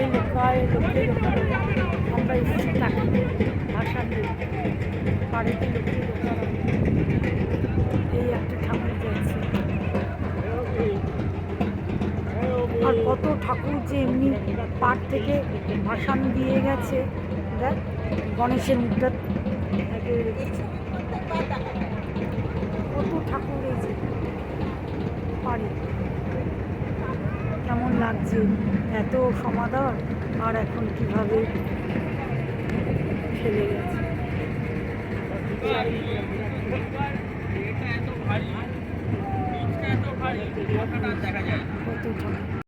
এই লোকের ওখানে আমরা এসেছি থাকি ভাষার বাড়িতে লোকের ওখানে এই একটা ঠাকুর যাচ্ছে। আর কত ঠাকুর যে এমনি পাট থেকে ভাসান দিয়ে গেছে। দেখ গণেশের মুখটা কত ঠাকুর এই যে পাড়ে কেমন লাগছে এত সমাদর, আর এখন কিভাবে ফেলে গেছে। এটা এত ভারী, দেখা যায় না।